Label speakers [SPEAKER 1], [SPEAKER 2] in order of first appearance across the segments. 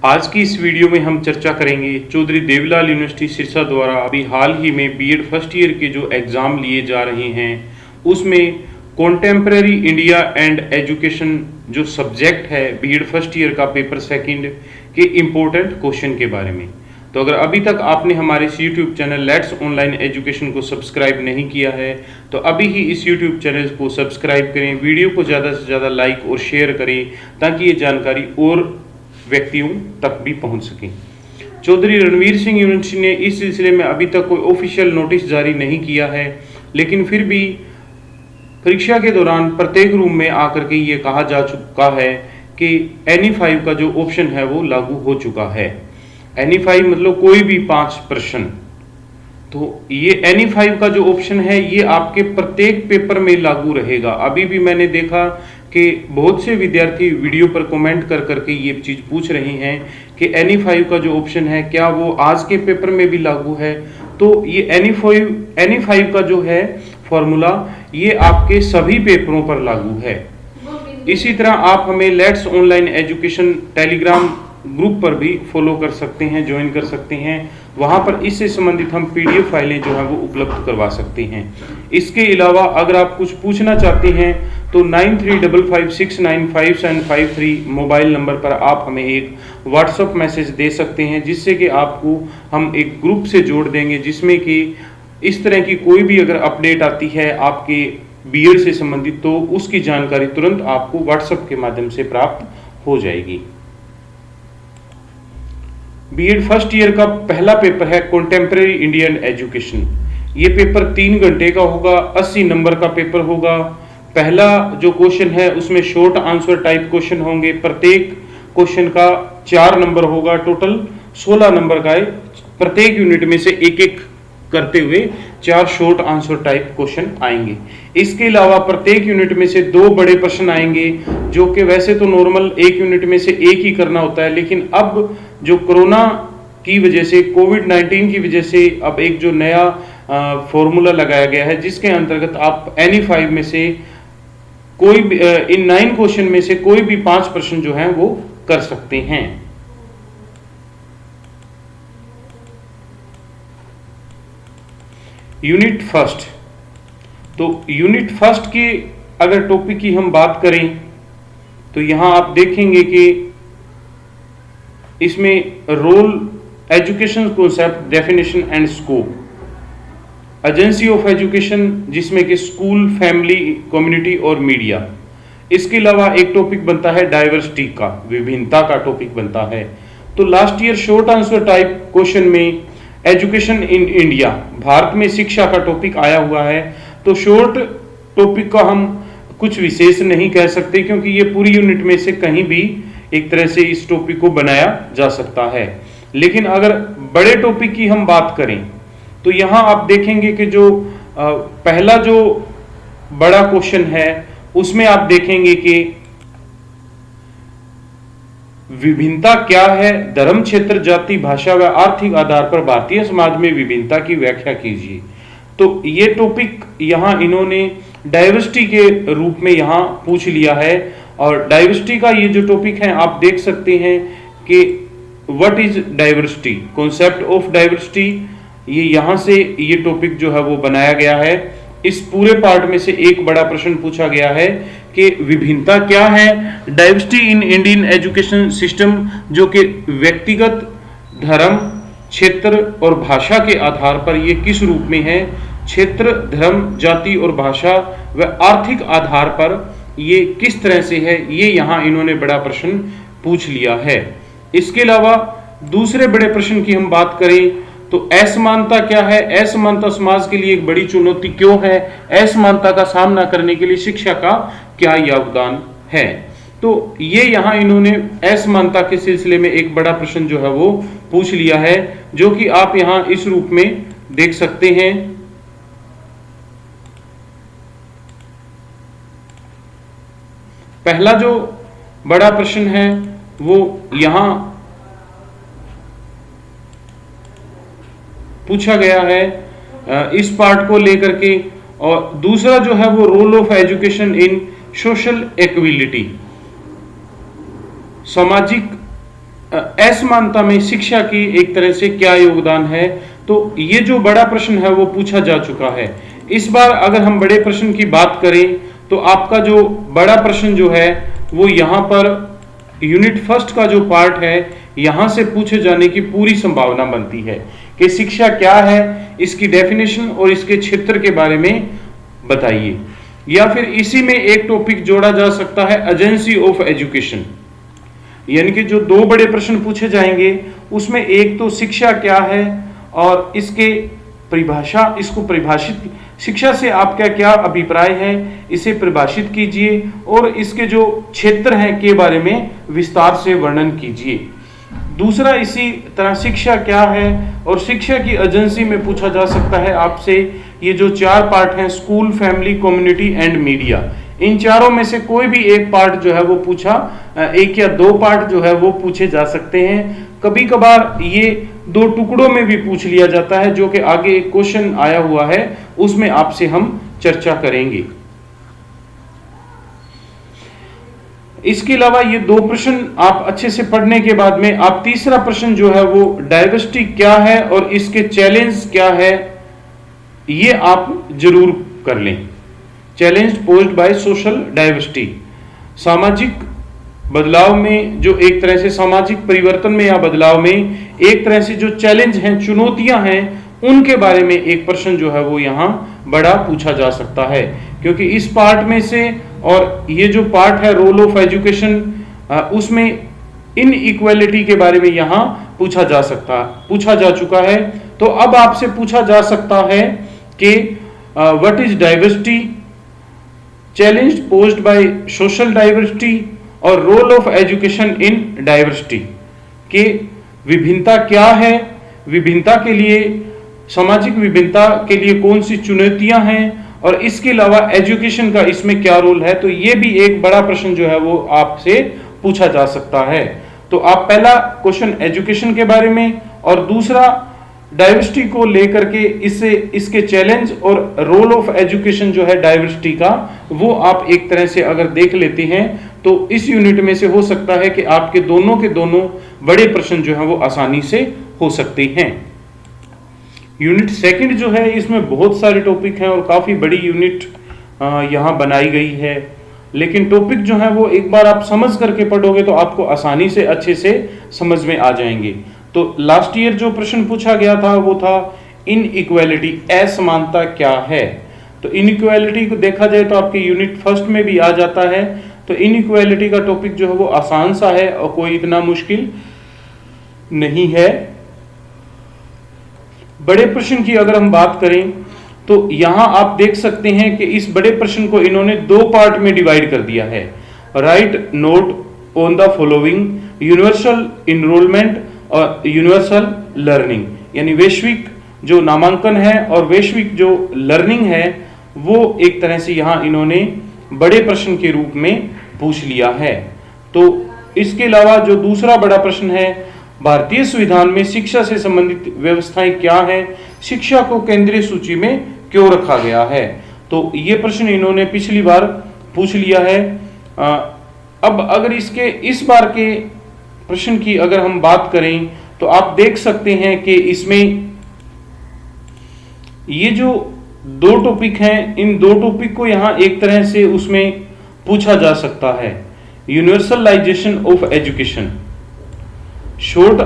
[SPEAKER 1] आज की इस वीडियो में हम चर्चा करेंगे चौधरी देवीलाल यूनिवर्सिटी सिरसा द्वारा अभी हाल ही में बीएड फर्स्ट ईयर के जो एग्ज़ाम लिए जा रहे हैं उसमें कॉन्टेम्परेरी इंडिया एंड एजुकेशन जो सब्जेक्ट है बीएड फर्स्ट ईयर का पेपर सेकंड के इम्पोर्टेंट क्वेश्चन के बारे में। तो अगर अभी तक आपने हमारे इस YouTube channel let's online education को सब्सक्राइब नहीं किया है तो अभी ही इस यूट्यूब चैनल को सब्सक्राइब करें, वीडियो को ज़्यादा से ज़्यादा लाइक और शेयर करें ताकि ये जानकारी और व्यक्तियों तक भी पहुंच सके। चौधरी रणवीर सिंह यूनिवर्सिटी ने इस सिलसिले में अभी तक कोई ऑफिशियल नोटिस जारी नहीं किया है, लेकिन फिर भी परीक्षा के दौरान प्रत्येक रूम में आकर के ये कहा जा चुका है कि NE5 का जो ऑप्शन है वो लागू हो चुका है। NE5 मतलब कोई भी 5 प्रश्न। तो ये NE5 का जो ऑप्शन है ये आपके प्रत्येक पेपर में लागू रहेगा। अभी भी मैंने देखा कि बहुत से विद्यार्थी वीडियो पर कमेंट कर करके ये चीज़ पूछ रहे हैं कि NE5 का जो ऑप्शन है क्या वो आज के पेपर में भी लागू है। तो ये NE5 का जो है फॉर्मूला ये आपके सभी पेपरों पर लागू है। इसी तरह आप हमें let's online education Telegram group पर भी फॉलो कर सकते हैं, ज्वाइन कर सकते हैं। वहाँ पर इससे संबंधित हम PDF फाइलें जो है वो उपलब्ध करवा सकते हैं। इसके अलावा अगर आप कुछ पूछना चाहते हैं तो 9355695753 मोबाइल नंबर पर आप हमें एक व्हाट्सएप मैसेज दे सकते हैं, जिससे कि आपको हम एक ग्रुप से जोड़ देंगे जिसमें कि इस तरह की कोई भी अगर अपडेट आती है आपके बीएड से संबंधित तो उसकी जानकारी तुरंत आपको व्हाट्सएप के माध्यम से प्राप्त हो जाएगी। बीएड फर्स्ट ईयर का पहला पेपर है कॉन्टेम्परेरी इंडियन एजुकेशन। ये पेपर 3 घंटे का होगा, 80 नंबर का पेपर होगा। पहला जो क्वेश्चन है उसमें शॉर्ट आंसर टाइप क्वेश्चन होंगे। प्रत्येक क्वेश्चन का 4 नंबर होगा, टोटल 16 नंबर का है। प्रत्येक यूनिट में से एक एक करते हुए 4 शॉर्ट आंसर टाइप क्वेश्चन आएंगे। इसके अलावा प्रत्येक यूनिट में से 2 बड़े प्रश्न आएंगे, जो कि वैसे तो नॉर्मल एक यूनिट में से एक ही करना होता है, लेकिन अब जो कोरोना की वजह से कोविड-19 की वजह से अब एक जो नया फॉर्मूला लगाया गया है जिसके अंतर्गत आप NE5 में से कोई भी इन 9 क्वेश्चन में से कोई भी 5 प्रश्न जो हैं वो कर सकते हैं। यूनिट फर्स्ट, तो यूनिट फर्स्ट की अगर टॉपिक की हम बात करें तो यहां आप देखेंगे कि इसमें role, education concept, definition and scope, agency of education जिसमें कि स्कूल, फैमिली, कम्युनिटी और मीडिया। इसके अलावा एक टॉपिक बनता है डाइवर्सिटी का, विभिन्नता का टॉपिक बनता है। तो last year short answer type question में एजुकेशन इन इंडिया, भारत में शिक्षा का टॉपिक आया हुआ है। तो शॉर्ट टॉपिक का हम कुछ विशेष नहीं कह सकते क्योंकि ये पूरी यूनिट में से कहीं भी एक तरह से इस टॉपिक को बनाया जा सकता है। लेकिन अगर बड़े टॉपिक की हम बात करें तो यहां आप देखेंगे कि जो पहला जो बड़ा क्वेश्चन है उसमें आप देखेंगे कि विभिन्नता क्या है, धर्म, क्षेत्र, जाति, भाषा व आर्थिक आधार पर भारतीय समाज में विभिन्नता की व्याख्या कीजिए। तो ये टॉपिक यहाँ इन्होंने डाइवर्सिटी के रूप में यहाँ पूछ लिया है। और डाइवर्सिटी का ये जो टॉपिक है आप देख सकते हैं कि what is diversity, concept of diversity, ये यहाँ से ये टॉपिक जो है वो बनाया गया है। इस पूरे पार्ट में से एक बड़ा प्रश्न पूछा गया है कि विभिन्नता क्या है, diversity in Indian education system, जो कि व्यक्तिगत, धर्म, क्षेत्र और भाषा के आधार पर ये किस रूप में है। क्षेत्र, धर्म, जाति और भाषा व आर्थिक आधार पर ये किस तरह से है, ये यहाँ इन्होंने बड़ा प्रश्न पूछ लिया है। इसके अलावा दूसरे बड़े प्रश्न की हम बात करें तो असमानता क्या है, असमानता समाज के लिए एक बड़ी चुनौती क्यों है, असमानता का सामना करने के लिए शिक्षा का क्या योगदान है। तो ये यहाँ इन्होंने असमानता के सिलसिले में एक बड़ा प्रश्न जो है वो पूछ लिया है, जो कि आप यहाँ इस रूप में देख सकते हैं। पहला जो बड़ा प्रश्न है वो यहां पूछा गया है इस पार्ट को लेकर के, और दूसरा जो है वो role of education in social equality, सामाजिक असमानता में शिक्षा की एक तरह से क्या योगदान है। तो ये जो बड़ा प्रश्न है वो पूछा जा चुका है। इस बार अगर हम बड़े प्रश्न की बात करें तो आपका जो बड़ा प्रश्न जो है वो यहाँ पर यूनिट फर्स्ट का जो पार्ट है यहाँ से पूछे जाने की पूरी संभावना बनती है कि शिक्षा क्या है, इसकी डेफिनेशन और इसके क्षेत्र के बारे में बताइए। या फिर इसी में एक टॉपिक जोड़ा जा सकता है एजेंसी ऑफ एजुकेशन, यानी कि जो दो बड़े प्रश्न पूछे जाएंगे उसमें एक तो शिक्षा क्या है और इसके परिभाषा, इसको परिभाषित, शिक्षा से आपका क्या अभिप्राय है इसे परिभाषित कीजिए और इसके जो क्षेत्र हैं के बारे में विस्तार से वर्णन कीजिए। दूसरा इसी तरह शिक्षा क्या है और शिक्षा की एजेंसी में पूछा जा सकता है आपसे ये जो चार पार्ट हैं school, family, community and media, इन चारों में से कोई भी एक पार्ट जो है वो पूछा, एक या दो पार्ट जो है वो पूछे जा सकते हैं। कभी कभार ये दो टुकड़ों में भी पूछ लिया जाता है, जो कि आगे एक क्वेश्चन आया हुआ है उसमें आपसे हम चर्चा करेंगे। इसके अलावा ये दो प्रश्न आप अच्छे से पढ़ने के बाद में आप तीसरा प्रश्न जो है वो डाइवर्सिटी क्या है और इसके चैलेंज क्या है ये आप जरूर कर लें। Challenge posed by social diversity, सामाजिक बदलाव में जो एक तरह से सामाजिक परिवर्तन में या बदलाव में एक तरह से जो चैलेंज हैं, चुनौतियां हैं, उनके बारे में एक प्रश्न जो है वो यहाँ बड़ा पूछा जा सकता है। क्योंकि इस पार्ट में से और ये जो पार्ट है रोल ऑफ एजुकेशन, उसमें इन इक्वालिटी के बारे में यहाँ पूछा जा चुका है। तो अब आपसे पूछा जा सकता है कि what is diversity, challenge posed by social diversity और role of education in diversity के विभिन्नता क्या है, विभिन्नता के लिए, सामाजिक विभिन्नता के लिए कौन सी चुनौतियां हैं और इसके अलावा एजुकेशन का इसमें क्या रोल है। तो ये भी एक बड़ा प्रश्न जो है वो आपसे पूछा जा सकता है। तो आप पहला क्वेश्चन एजुकेशन के बारे में और दूसरा डाइवर्सिटी को लेकर के इसके चैलेंज और रोल ऑफ एजुकेशन जो है डाइवर्सिटी का, वो आप एक तरह से अगर देख लेते हैं तो इस यूनिट में से हो सकता है कि आपके दोनों के दोनों बड़े प्रश्न जो है वो आसानी से हो सकते हैं। यूनिट सेकंड जो है इसमें बहुत सारे टॉपिक हैं और काफी बड़ी यूनिट यहाँ बनाई गई है, लेकिन टॉपिक जो है वो एक बार आप समझ करके पढ़ोगे तो आपको आसानी से अच्छे से समझ में आ जाएंगे। तो लास्ट ईयर जो प्रश्न पूछा गया था वो था इनइक्वालिटी, असमानता क्या है। तो इनइक्वालिटी को देखा जाए तो आपके यूनिट फर्स्ट में भी आ जाता है। तो इनइक्वालिटी का टॉपिक जो है वो आसान सा है और कोई इतना मुश्किल नहीं है। बड़े प्रश्न की अगर हम बात करें तो यहां आप देख सकते हैं कि इस बड़े प्रश्न को इन्होंने दो पार्ट में डिवाइड कर दिया है। Write note on the following, universal enrolment और यूनिवर्सल लर्निंग, यानी वैश्विक जो नामांकन है और वैश्विक जो लर्निंग है वो एक तरह से यहां इन्होंने बड़े प्रश्न के रूप में पूछ लिया है। तो इसके अलावा जो दूसरा बड़ा प्रश्न है, भारतीय संविधान में शिक्षा से संबंधित व्यवस्थाएं क्या हैं, शिक्षा को केंद्रीय सूची में क्यों रखा गया है। तो ये प्रश्न इन्होंने पिछली बार पूछ लिया है। अब अगर इसके इस बार के प्रश्न की अगर हम बात करें तो आप देख सकते हैं कि इसमें ये जो दो टॉपिक हैं, इन दो टॉपिक को यहां एक तरह से उसमें पूछा जा सकता है। यूनिवर्सलाइजेशन ऑफ एजुकेशन, शॉर्ट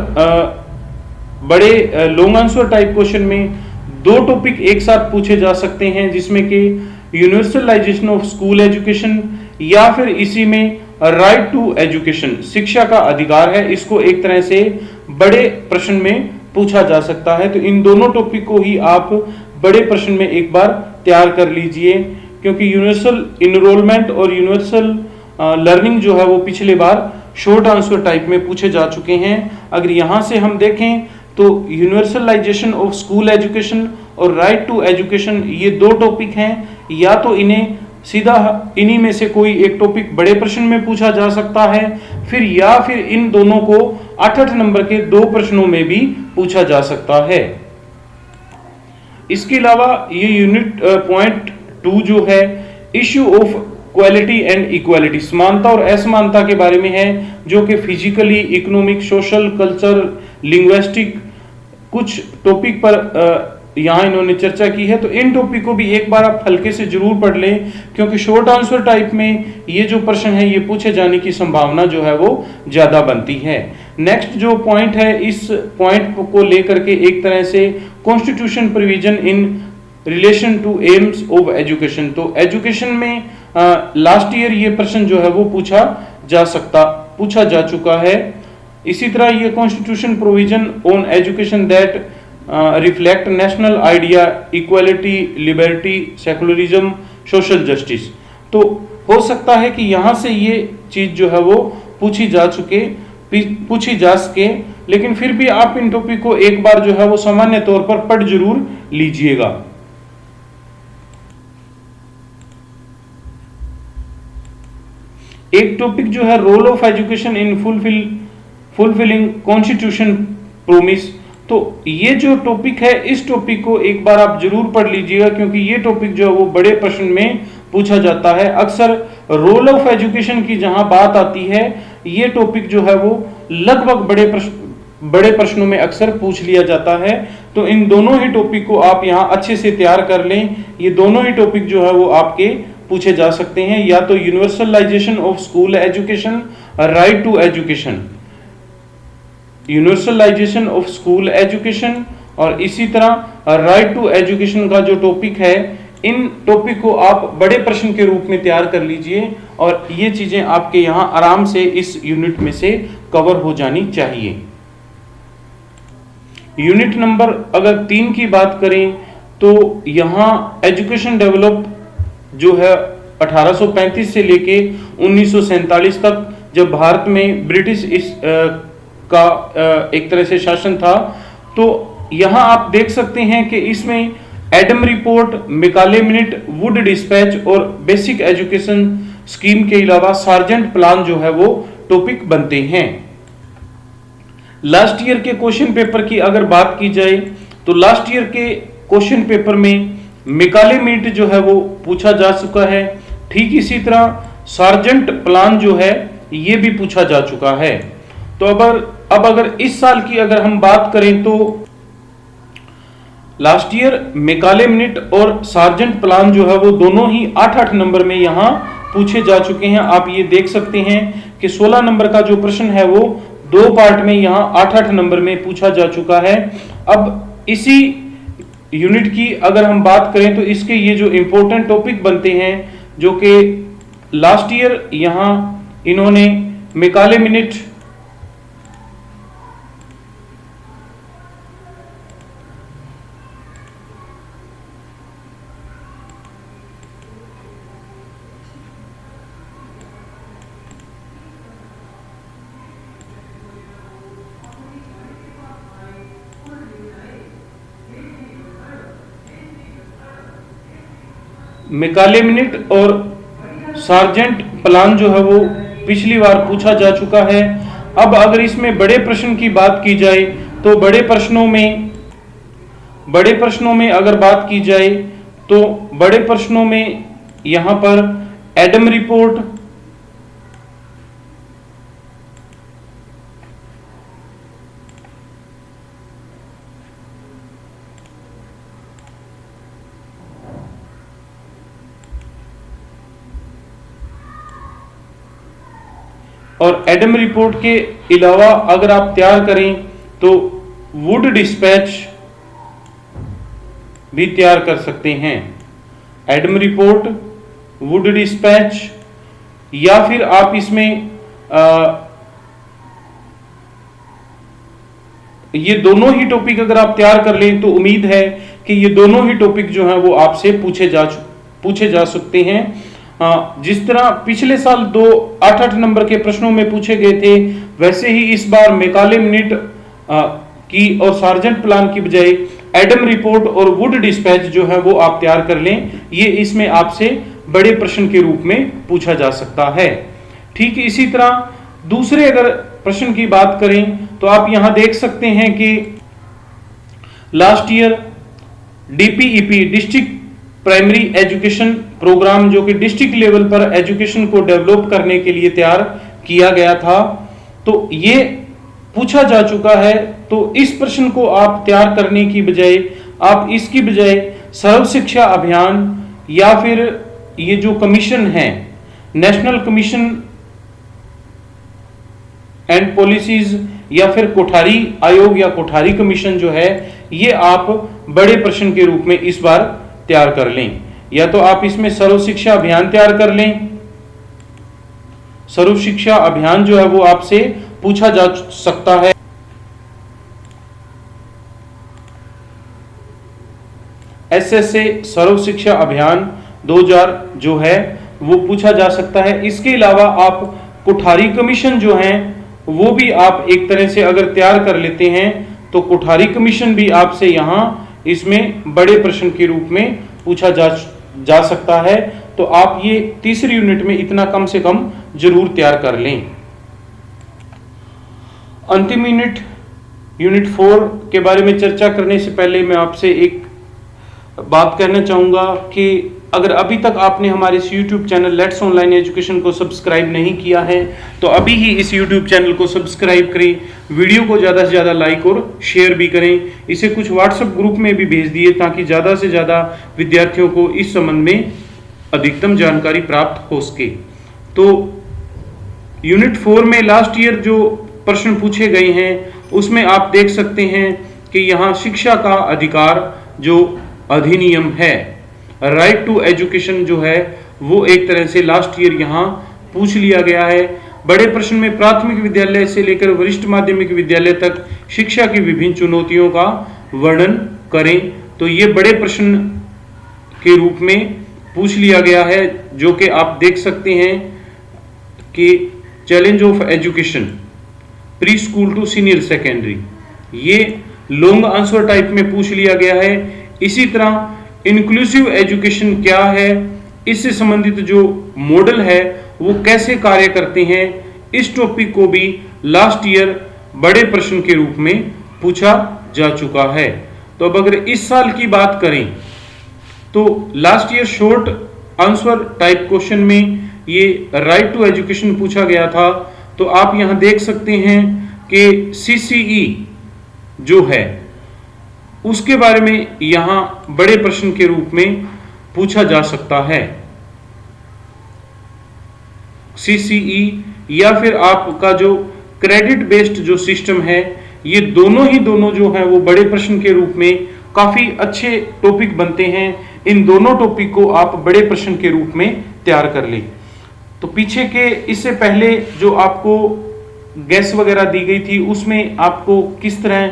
[SPEAKER 1] बड़े लॉन्ग आंसर टाइप क्वेश्चन में दो टॉपिक एक साथ पूछे जा सकते हैं, जिसमें कि यूनिवर्सलाइजेशन ऑफ स्कूल एजुकेशन या फिर इसी में राइट टू एजुकेशन, शिक्षा का अधिकार है, इसको एक तरह से बड़े प्रश्न में पूछा जा सकता है। तो इन दोनों टॉपिक को ही आप बड़े प्रश्न में एक बार तैयार कर लीजिए, क्योंकि यूनिवर्सल इनरोलमेंट और यूनिवर्सल लर्निंग जो है वो पिछले बार शॉर्ट आंसर टाइप में पूछे जा चुके हैं। अगर यहां से हम देखें तो यूनिवर्सलाइजेशन ऑफ स्कूल एजुकेशन और राइट टू एजुकेशन ये दो टॉपिक हैं, या तो इन्हें सीधा इन्हीं में से कोई एक टॉपिक बड़े प्रश्न में पूछा जा सकता है, फिर या फिर इन दोनों को 8-8 नंबर के दो प्रश्नों में भी पूछा जा सकता है। इसके अलावा ये यूनिट पॉइंट 2 जो है, issue of quality and equality, समानता और असमानता के बारे में है, जो कि physically, economic, social, culture, linguistic कुछ टॉपिक पर यहाँ इन्होंने चर्चा की है। तो इन टॉपिक को भी एक बार आप हल्के से जरूर पढ़ लें, क्योंकि शॉर्ट आंसर टाइप में ये जो प्रश्न है ये पूछे जाने की संभावना जो है वो ज्यादा बनती है। नेक्स्ट जो पॉइंट है, इस पॉइंट को लेकर के एक तरह से constitution provision in relation to aims of education, तो एजुकेशन में लास्ट ईयर ये प्रश्न जो है वो पूछा जा चुका है। इसी तरह ये constitution provision on education that reflect national idea, equality, liberty, secularism, social justice, तो हो सकता है कि यहां से ये चीज जो है वो पूछी जा सके, लेकिन फिर भी आप इन टॉपिक को एक बार जो है वो सामान्य तौर पर पढ़ जरूर लीजिएगा। एक टॉपिक जो है role of education in fulfilling constitution promise, तो ये जो टॉपिक है इस टॉपिक को एक बार आप जरूर पढ़ लीजिएगा, क्योंकि ये टॉपिक जो है वो बड़े प्रश्न में पूछा जाता है। अक्सर रोल ऑफ एजुकेशन की जहां बात आती है, ये टॉपिक जो है वो लगभग बड़े प्रश्नों में अक्सर पूछ लिया जाता है। तो इन दोनों ही टॉपिक को आप यहां अच्छे से तैयार कर लें। ये दोनों ही टॉपिक जो है वो आपके पूछे जा सकते हैं, या तो universalisation of school education, right to education, universalisation of school education, और इसी तरह राइट टू एजुकेशन का जो टॉपिक है, इन टॉपिक को आप बड़े प्रश्न के रूप में तैयार कर लीजिए, और ये चीजें आपके यहां आराम से इस यूनिट में से कवर हो जानी चाहिए। यूनिट नंबर अगर 3 की बात करें, तो यहां एजुकेशन डेवलप जो है 1835 से लेके 1947 तक, जब भारत में ब्रिटिश का एक तरह से शासन था, तो यहां आप देख सकते हैं कि इसमें Adam report, Macaulay minute, Wood dispatch और बेसिक एजुकेशन स्कीम के अलावा सार्जेंट प्लान जो है वो टॉपिक बनते हैं। लास्ट ईयर के क्वेश्चन पेपर की अगर बात की जाए, तो लास्ट ईयर के क्वेश्चन पेपर में मैकाले मिनट जो है वो पूछा जा चुका है। ठीक इसी तरह सार्जेंट प्लान जो है ये भी पूछा जा चुका है। तो अब अगर इस साल की अगर हम बात करें, तो लास्ट ईयर मैकाले मिनट और सार्जेंट प्लान जो है वो दोनों ही 8-8 नंबर में यहां पूछे जा चुके हैं। आप ये देख सकते हैं कि 16 नंबर का जो प्रश्न है वो 2 पार्ट में यहां 8-8 नंबर में पूछा जा चुका है। अब इसी यूनिट की अगर हम बात करें, तो इसके ये जो इंपॉर्टेंट टॉपिक बनते हैं, जो कि लास्ट ईयर यहां इन्होंने मैकाले मिनट, मैकाले मिनट और सार्जेंट प्लान जो है वो पिछली बार पूछा जा चुका है। अब अगर इसमें बड़े प्रश्न की बात की जाए, तो बड़े प्रश्नों में अगर बात की जाए, तो बड़े प्रश्नों में यहां पर एडम रिपोर्ट, और एडम रिपोर्ट के अलावा अगर आप तैयार करें, तो वुड डिस्पैच भी तैयार कर सकते हैं। एडम रिपोर्ट, वुड डिस्पैच, या फिर आप इसमें ये दोनों ही टॉपिक अगर आप तैयार कर लें, तो उम्मीद है कि ये दोनों ही टॉपिक जो हैं वो आपसे पूछे जा सकते हैं। जिस तरह पिछले साल 2 8-8 नंबर के प्रश्नों में पूछे गए थे, वैसे ही इस बार मैकाले मिनट की और सार्जेंट प्लान की बजाय एडम रिपोर्ट और वुड डिस्पैच जो है वो आप तैयार कर लें। ये इसमें आपसे बड़े प्रश्न के रूप में पूछा जा सकता है। ठीक इसी तरह दूसरे अगर प्रश्न की बात करें, तो आप यहां देख सकते हैं कि last year DPEP, district primary education programme जो कि डिस्ट्रिक्ट लेवल पर एजुकेशन को डेवलप करने के लिए तैयार किया गया था, तो ये पूछा जा चुका है। तो इस प्रश्न को आप तैयार करने की बजाय आप इसकी बजाय सर्व शिक्षा अभियान या फिर ये जो कमीशन है, नेशनल कमीशन एंड पॉलिसीज, या फिर कोठारी आयोग या कोठारी कमीशन जो है, ये आप बड़े प्रश्न के रूप में इस बार तैयार कर लें। या तो आप इसमें सर्व शिक्षा अभियान तैयार कर लें, सर्व शिक्षा अभियान जो है वो आपसे पूछा जा सकता है। एसएसए सर्व शिक्षा अभियान 2000 जो है वो पूछा जा सकता है। इसके अलावा आप कोठारी कमीशन जो है वो भी आप एक तरह से अगर तैयार कर लेते हैं तो कोठारी कमीशन भी आपसे यहां इसमें बड़े प्रश्न के रूप में पूछा जा सकता है। तो आप ये तीसरी यूनिट में इतना कम से कम जरूर तैयार कर लें। अंतिम यूनिट 4 के बारे में चर्चा करने से पहले मैं आपसे एक बात कहना चाहूंगा कि अगर अभी तक आपने हमारे इस YouTube channel let's online education को सब्सक्राइब नहीं किया है तो अभी ही इस YouTube चैनल को सब्सक्राइब करें, वीडियो को ज़्यादा से ज़्यादा लाइक और शेयर भी करें, इसे कुछ व्हाट्सएप ग्रुप में भी भेज दिए ताकि ज़्यादा से ज़्यादा विद्यार्थियों को इस संबंध में अधिकतम जानकारी प्राप्त हो सके। तो यूनिट 4 में लास्ट ईयर जो प्रश्न पूछे गए हैं उसमें आप देख सकते हैं कि यहाँ शिक्षा का अधिकार जो अधिनियम है, राइट टू एजुकेशन जो है वो एक तरह से लास्ट ईयर यहाँ पूछ लिया गया है। बड़े प्रश्न में प्राथमिक विद्यालय से लेकर वरिष्ठ माध्यमिक विद्यालय तक शिक्षा की विभिन्न चुनौतियों का वर्णन करें। तो ये बड़े प्रश्न के रूप में पूछ लिया गया है, जो कि आप देख सकते हैं कि challenge of education pre school to senior secondary, ये लॉन्ग आंसर टाइप में पूछ लिया गया है। इसी तरह इंक्लूसिव एजुकेशन क्या है, इससे संबंधित जो मॉडल है वो कैसे कार्य करते हैं, इस टॉपिक को भी लास्ट ईयर बड़े प्रश्न के रूप में पूछा जा चुका है। तो अब अगर इस साल की बात करें तो last year short answer type question में ये राइट टू एजुकेशन पूछा गया था। तो आप यहां देख सकते हैं कि सीसीई जो है उसके बारे में यहां बड़े प्रश्न के रूप में पूछा जा सकता है। सीसीई या फिर आपका जो क्रेडिट बेस्ड जो सिस्टम है, ये दोनों जो है वो बड़े प्रश्न के रूप में काफी अच्छे टॉपिक बनते हैं। इन दोनों टॉपिक को आप बड़े प्रश्न के रूप में तैयार कर लें। तो पीछे के इससे पहले जो आपको गैस वगैरह दी गई थी उसमें आपको किस तरह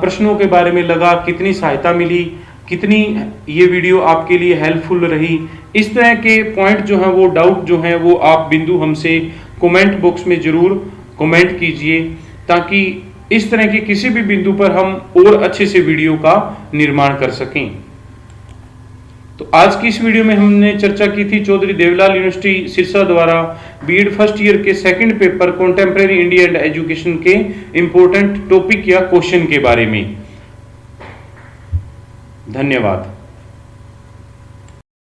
[SPEAKER 1] प्रश्नों के बारे में लगा, कितनी सहायता मिली, कितनी ये वीडियो आपके लिए हेल्पफुल रही, इस तरह के पॉइंट जो हैं वो डाउट जो हैं वो आप बिंदु हमसे कमेंट बॉक्स में जरूर कमेंट कीजिए ताकि इस तरह के किसी भी बिंदु पर हम और अच्छे से वीडियो का निर्माण कर सकें। तो आज की इस वीडियो में हमने चर्चा की थी चौधरी देवीलाल यूनिवर्सिटी सिरसा द्वारा बीएड फर्स्ट ईयर के second paper contemporary India and education के इंपॉर्टेंट टॉपिक या क्वेश्चन के बारे में। धन्यवाद।